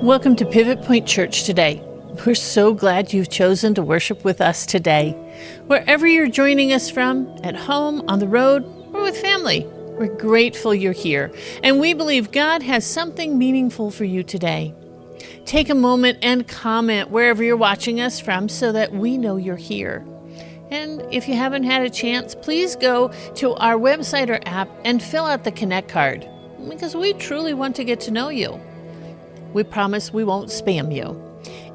Welcome to Pivot Point Church today. We're so glad you've chosen to worship with us today. Wherever you're joining us from, at home, on the road, or with family, we're grateful you're here, and we believe God has something meaningful for you today. Take a moment and comment wherever you're watching us from so that we know you're here. And if you haven't had a chance, please go to our website or app and fill out the Connect card, because we truly want to get to know you. We promise we won't spam you.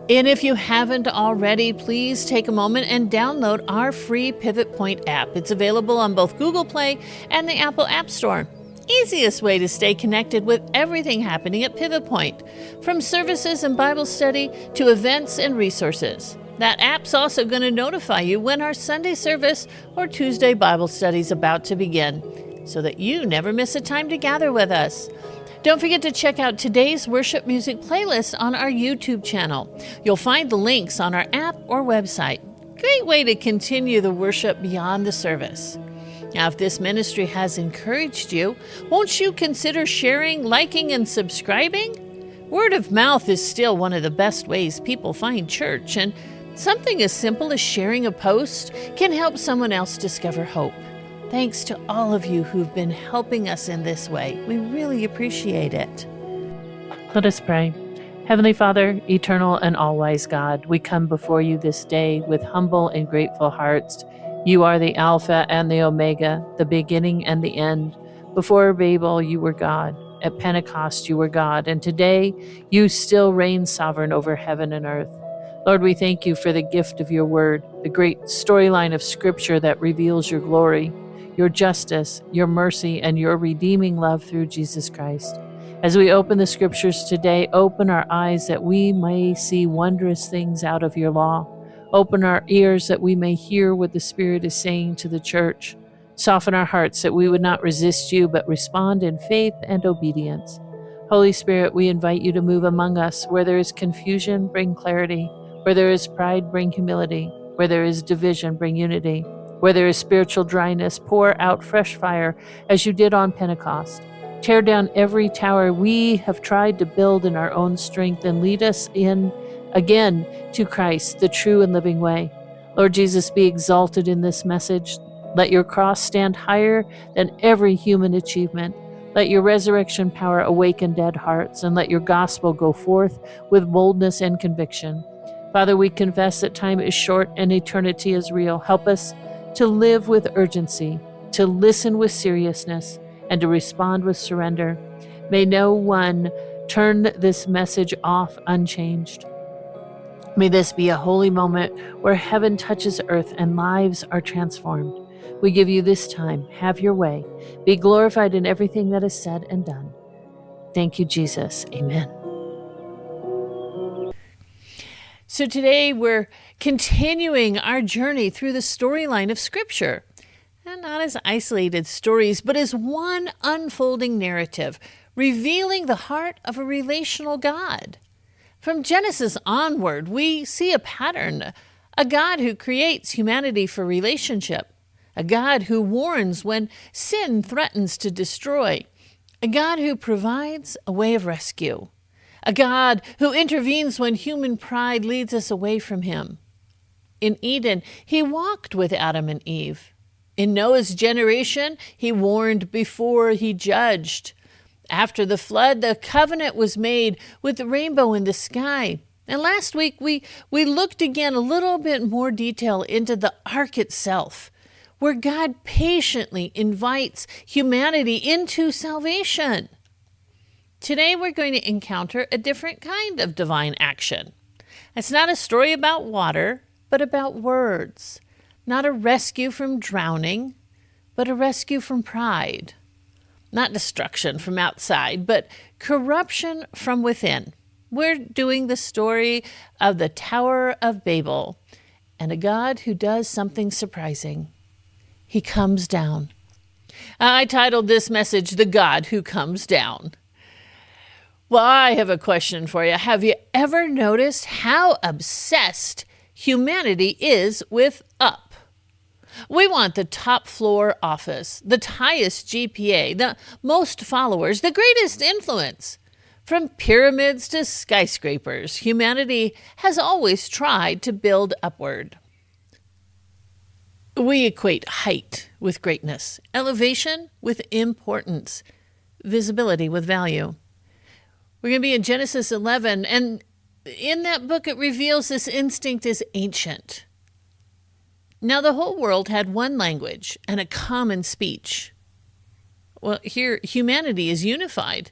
And if you haven't already, please take a moment and download our free Pivot Point app. It's available on both Google Play and the Apple App Store. Easiest way to stay connected with everything happening at Pivot Point, from services and Bible study to events and resources. That app's also going to notify you when our Sunday service or Tuesday Bible study is about to begin, so that you never miss a time to gather with us. Don't forget to check out today's worship music playlist on our YouTube channel. You'll find the links on our app or website. Great way to continue the worship beyond the service. Now, if this ministry has encouraged you, won't you consider sharing, liking, and subscribing? Word of mouth is still one of the best ways people find church, and something as simple as sharing a post can help someone else discover hope. Thanks to all of you who've been helping us in this way. We really appreciate it. Let us pray. Heavenly Father, eternal and all-wise God, we come before you this day with humble and grateful hearts. You are the Alpha and the Omega, the beginning and the end. Before Babel, you were God. At Pentecost, you were God. And today, you still reign sovereign over heaven and earth. Lord, we thank you for the gift of your word, the great storyline of Scripture that reveals your glory, your justice, your mercy, and your redeeming love through Jesus Christ. As we open the Scriptures today, open our eyes that we may see wondrous things out of your law. Open our ears that we may hear what the Spirit is saying to the church. Soften our hearts that we would not resist you, but respond in faith and obedience. Holy Spirit, we invite you to move among us. Where there is confusion, bring clarity. Where there is pride, bring humility. Where there is division, bring unity. Where there is spiritual dryness, pour out fresh fire, as you did on Pentecost. Tear down every tower we have tried to build in our own strength, and lead us in again to Christ, the true and living way. Lord Jesus, be exalted in this message. Let your cross stand higher than every human achievement. Let your resurrection power awaken dead hearts, and let your gospel go forth with boldness and conviction. Father, we confess that time is short and eternity is real. Help us to live with urgency, to listen with seriousness, and to respond with surrender. May no one turn this message off unchanged. May this be a holy moment where heaven touches earth and lives are transformed. We give you this time. Have your way. Be glorified in everything that is said and done. Thank you, Jesus. Amen. So today we're continuing our journey through the storyline of Scripture. And not as isolated stories, but as one unfolding narrative, revealing the heart of a relational God. From Genesis onward, we see a pattern, a God who creates humanity for relationship, a God who warns when sin threatens to destroy, a God who provides a way of rescue, a God who intervenes when human pride leads us away from him. In Eden, he walked with Adam and Eve. In Noah's generation, he warned before he judged. After the flood, the covenant was made with the rainbow in the sky. And last week, we looked again a little bit more detail into the ark itself, where God patiently invites humanity into salvation. Today, we're going to encounter a different kind of divine action. It's not a story about water, but about words. not a rescue from drowning, but a rescue from pride. Not destruction from outside, but corruption from within. We're doing the story of the Tower of Babel and a God who does something surprising. He comes down. I titled this message, The God Who Comes Down. Well, I have a question for you. Have you ever noticed how obsessed humanity is with up? We want the top floor office, the highest GPA, the most followers, the greatest influence. From pyramids to skyscrapers, humanity has always tried to build upward. We equate height with greatness, elevation with importance, visibility with value. We're going to be in Genesis 11, and in that book it reveals this instinct is ancient. Now the whole world had one language and a common speech. Well, here humanity is unified,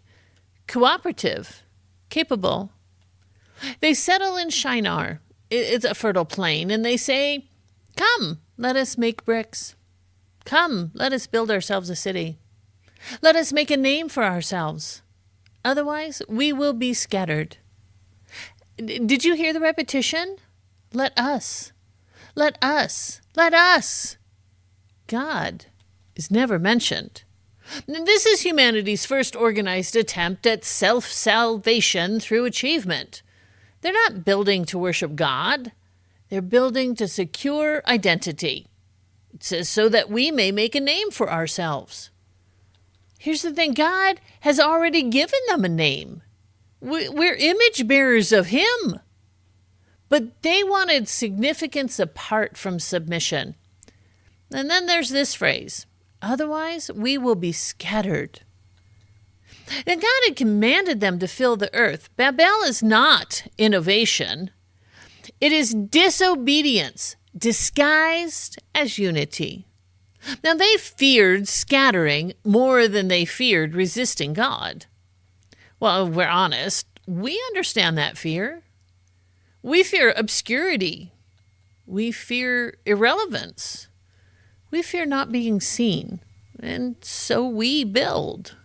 cooperative, capable. They settle in Shinar. It's a fertile plain, and they say, "Come, let us make bricks. Come, let us build ourselves a city. Let us make a name for ourselves. Otherwise, we will be scattered." Did you hear the repetition? Let us. Let us. Let us. God is never mentioned. This is humanity's first organized attempt at self-salvation through achievement. They're not building to worship God. They're building to secure identity. It says so that we may make a name for ourselves. Here's the thing. God has already given them a name. We're image bearers of Him. But they wanted significance apart from submission. And then there's this phrase, otherwise we will be scattered. And God had commanded them to fill the earth. Babel is not innovation. It is disobedience disguised as unity. Now, they feared scattering more than they feared resisting God. Well, we're honest. We understand that fear. We fear obscurity. We fear irrelevance. We fear not being seen. And so we build.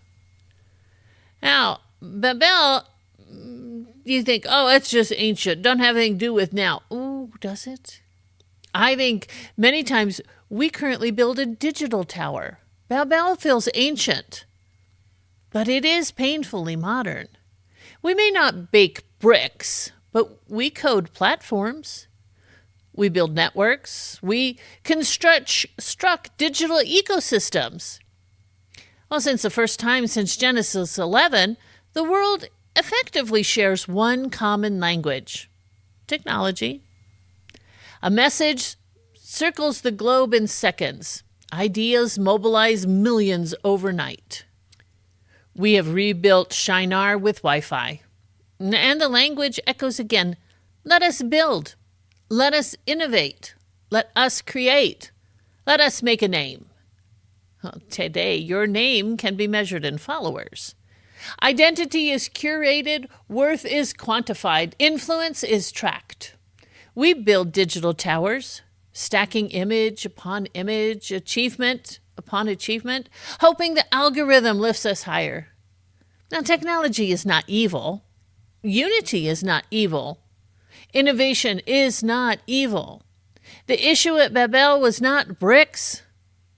Now, Babel, you think, oh, it's just ancient. Don't have anything to do with now. Oh, does it? I think many times we currently build a digital tower. Babel feels ancient, but it is painfully modern. We may not bake bricks, but we code platforms. We build networks. We construct digital ecosystems. Well, since the first time since Genesis 11, the world effectively shares one common language, technology. A message circles the globe in seconds. Ideas mobilize millions overnight. We have rebuilt Shinar with Wi-Fi. And the language echoes again. Let us build. Let us innovate. Let us create. Let us make a name. Well, today, your name can be measured in followers. Identity is curated. Worth is quantified. Influence is tracked. We build digital towers, stacking image upon image, achievement upon achievement, hoping the algorithm lifts us higher. Now, technology is not evil. Unity is not evil. Innovation is not evil. The issue at Babel was not bricks,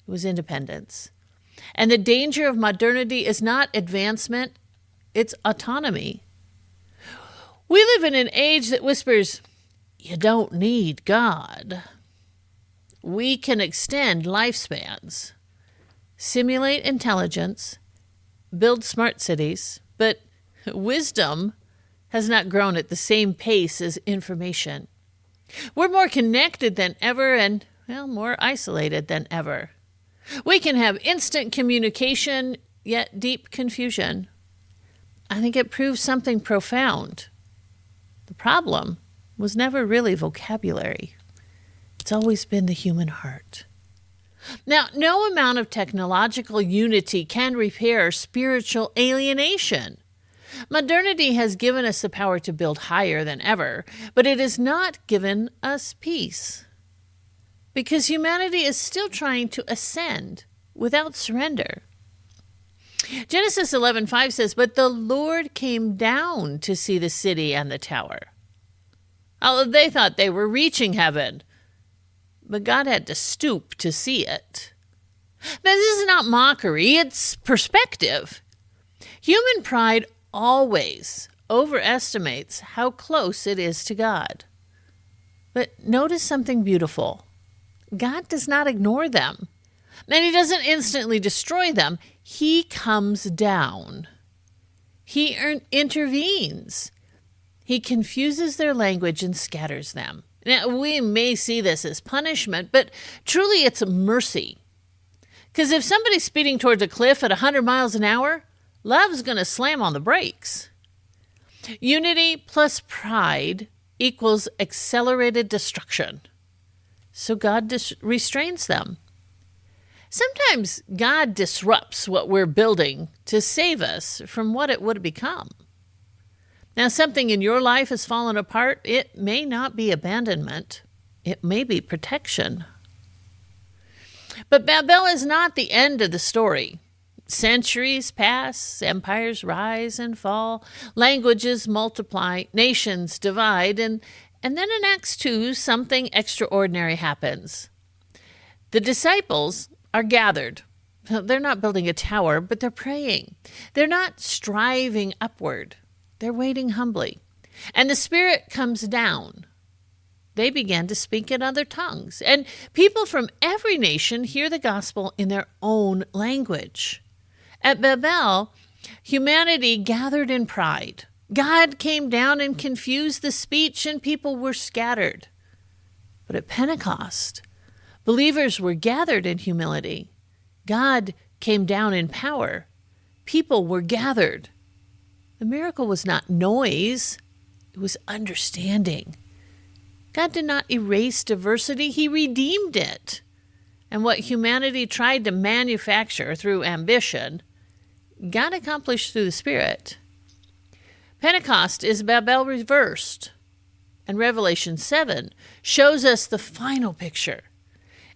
it was independence. And the danger of modernity is not advancement, it's autonomy. We live in an age that whispers, you don't need God. We can extend lifespans, simulate intelligence, build smart cities, but wisdom has not grown at the same pace as information. We're more connected than ever and, more isolated than ever. We can have instant communication, yet deep confusion. I think it proves something profound. The problem was never really vocabulary. It's always been the human heart. Now, no amount of technological unity can repair spiritual alienation. Modernity has given us the power to build higher than ever, but it has not given us peace. because humanity is still trying to ascend without surrender. Genesis 11:5 says, "But the Lord came down to see the city and the tower." Oh, they thought they were reaching heaven, but God had to stoop to see it. Now, this is not mockery, it's perspective. Human pride always overestimates how close it is to God. But notice something beautiful. God does not ignore them, and he doesn't instantly destroy them. He comes down. He intervenes. He confuses their language and scatters them. Now, we may see this as punishment, but truly it's mercy. Because if somebody's speeding towards a cliff at 100 miles an hour, love's going to slam on the brakes. Unity plus pride equals accelerated destruction. So God restrains them. Sometimes God disrupts what we're building to save us from what it would become. Now, something in your life has fallen apart. It may not be abandonment. It may be protection. But Babel is not the end of the story. Centuries pass, empires rise and fall, languages multiply, nations divide, and then in Acts 2, something extraordinary happens. The disciples are gathered. They're not building a tower, but they're praying. They're not striving upward. They're waiting humbly. And the Spirit comes down. They began to speak in other tongues. And people from every nation hear the gospel in their own language. At Babel, humanity gathered in pride. God came down and confused the speech, and people were scattered. But at Pentecost, believers were gathered in humility. God came down in power. People were gathered. The miracle was not noise, it was understanding. God did not erase diversity, he redeemed it. And what humanity tried to manufacture through ambition, God accomplished through the Spirit. Pentecost is Babel reversed, and Revelation 7 shows us the final picture.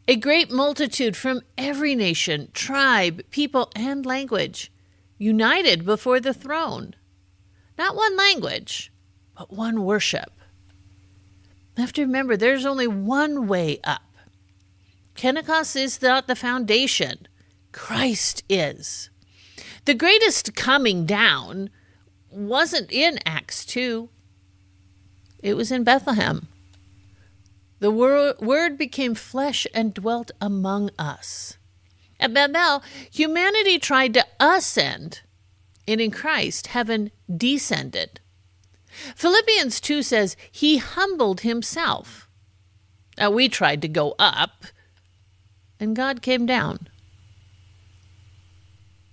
A great multitude from every nation, tribe, people, and language, united before the throne. Not one language, but one worship. You have to remember, there's only one way up. Pentecost is not the foundation. Christ is. The greatest coming down wasn't in Acts 2. It was in Bethlehem. The Word became flesh and dwelt among us. At Babel, humanity tried to ascend, and in Christ, heaven descended. Philippians 2 says, he humbled himself. Now, we tried to go up, and God came down.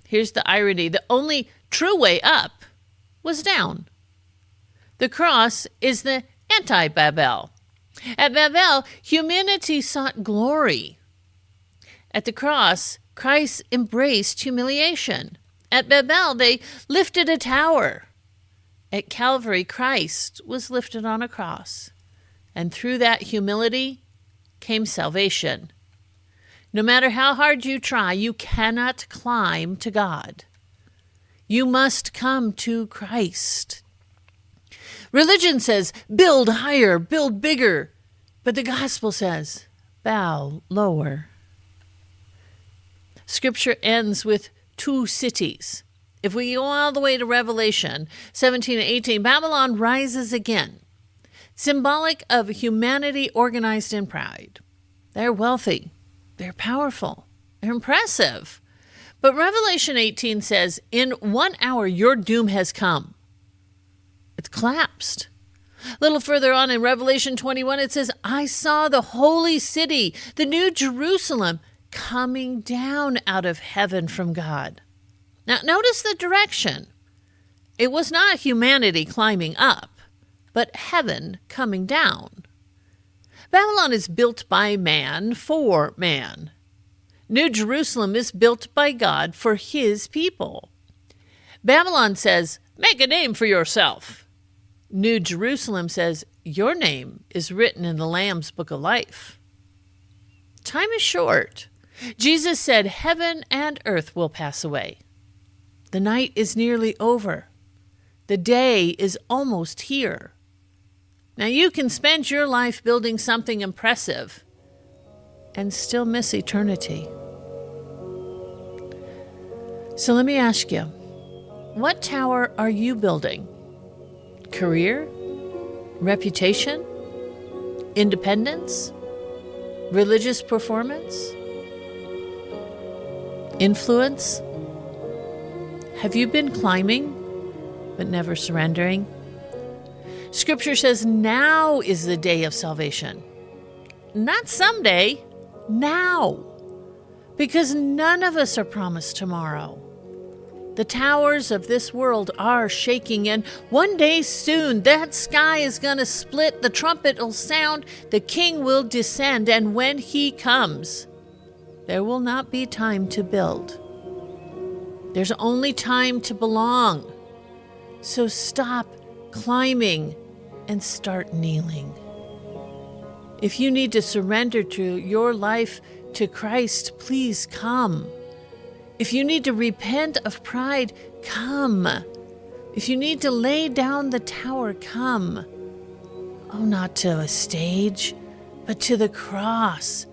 Here's the irony. The only true way up was down. The cross is the anti-Babel. At Babel, humanity sought glory. At the cross, Christ embraced humiliation. At Babel, they lifted a tower. At Calvary, Christ was lifted on a cross. And through that humility came salvation. No matter how hard you try, you cannot climb to God. You must come to Christ. Religion says, build higher, build bigger. But the gospel says, bow lower. Scripture ends with two cities. If we go all the way to Revelation 17 and 18, Babylon rises again, symbolic of humanity organized in pride. They're wealthy, they're powerful, they're impressive. But Revelation 18 says, in 1 hour your doom has come. It's collapsed. A little further on in Revelation 21, it says, I saw the holy city, the new Jerusalem, coming down out of heaven from God. Now, notice the direction. It was not humanity climbing up, but heaven coming down. Babylon is built by man for man. New Jerusalem is built by God for his people. Babylon says, make a name for yourself. New Jerusalem says, your name is written in the Lamb's book of life. Time is short. Jesus said, "Heaven and earth will pass away." The night is nearly over. The day is almost here. Now you can spend your life building something impressive and still miss eternity. So let me ask you, what tower are you building? Career? Reputation? Independence? Religious performance? Influence? Have you been climbing but never surrendering? Scripture says now is the day of salvation. Not someday, now. Because none of us are promised tomorrow. The towers of this world are shaking, and one day soon that sky is going to split, the trumpet will sound, the King will descend, and when he comes, there will not be time to build. There's only time to belong. So stop climbing and start kneeling. If you need to surrender to your life to Christ, please come. If you need to repent of pride, come. If you need to lay down the tower, come. Oh, not to a stage, but to the cross.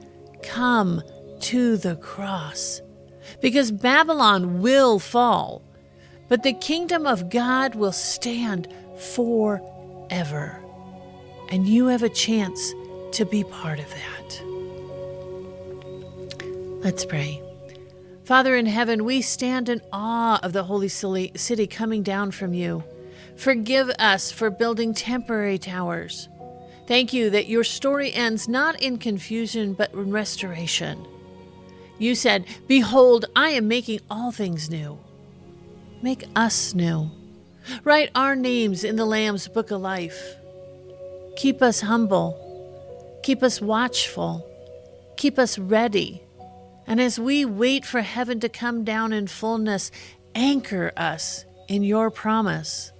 Come to the cross. Because Babylon will fall, but the kingdom of God will stand forever. And you have a chance to be part of that. Let's pray. Father in heaven, we stand in awe of the holy city coming down from you. Forgive us for building temporary towers. Thank you that your story ends not in confusion, but in restoration. You said, "Behold, I am making all things new." Make us new. Write our names in the Lamb's book of life. Keep us humble. Keep us watchful. Keep us ready. And as we wait for heaven to come down in fullness, anchor us in your promise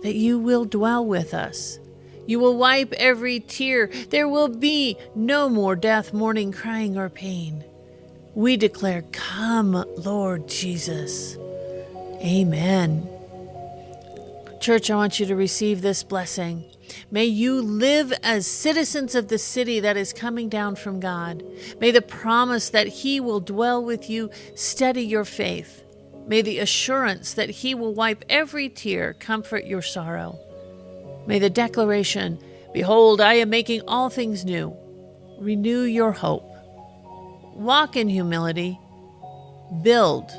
that you will dwell with us. You will wipe every tear. There will be no more death, mourning, crying, or pain. We declare, "Come, Lord Jesus." Amen. Church, I want you to receive this blessing. May you live as citizens of the city that is coming down from God. May the promise that he will dwell with you steady your faith. May the assurance that he will wipe every tear comfort your sorrow. May the declaration, "Behold, I am making all things new," renew your hope. Walk in humility. Build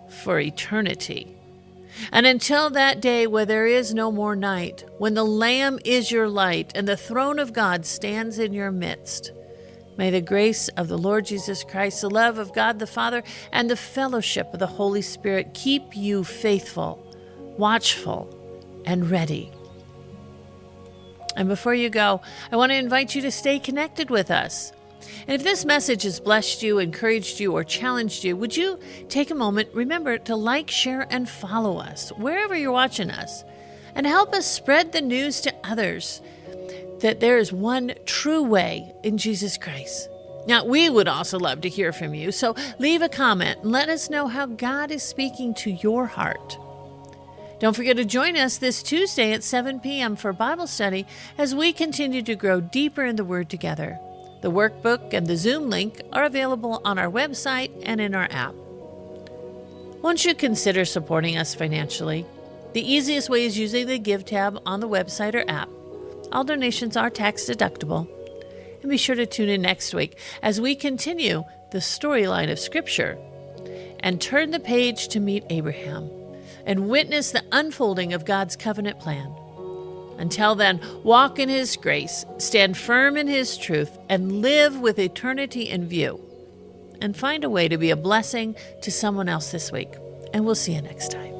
for eternity. And until that day where there is no more night, when the Lamb is your light and the throne of God stands in your midst, may the grace of the Lord Jesus Christ, the love of God the Father, and the fellowship of the Holy Spirit keep you faithful, watchful, and ready. And before you go, I want to invite you to stay connected with us. And if this message has blessed you, encouraged you, or challenged you, would you take a moment, remember to like, share, and follow us wherever you're watching us, and help us spread the news to others that there is one true way in Jesus Christ. Now, we would also love to hear from you, so leave a comment and let us know how God is speaking to your heart. Don't forget to join us this Tuesday at 7 p.m. for Bible study as we continue to grow deeper in the Word together. The workbook and the Zoom link are available on our website and in our app. Won't you consider supporting us financially? The easiest way is using the Give tab on the website or app. All donations are tax deductible. And be sure to tune in next week as we continue the storyline of Scripture and turn the page to meet Abraham and witness the unfolding of God's covenant plan. Until then, walk in His grace, stand firm in His truth, and live with eternity in view. And find a way to be a blessing to someone else this week. And we'll see you next time.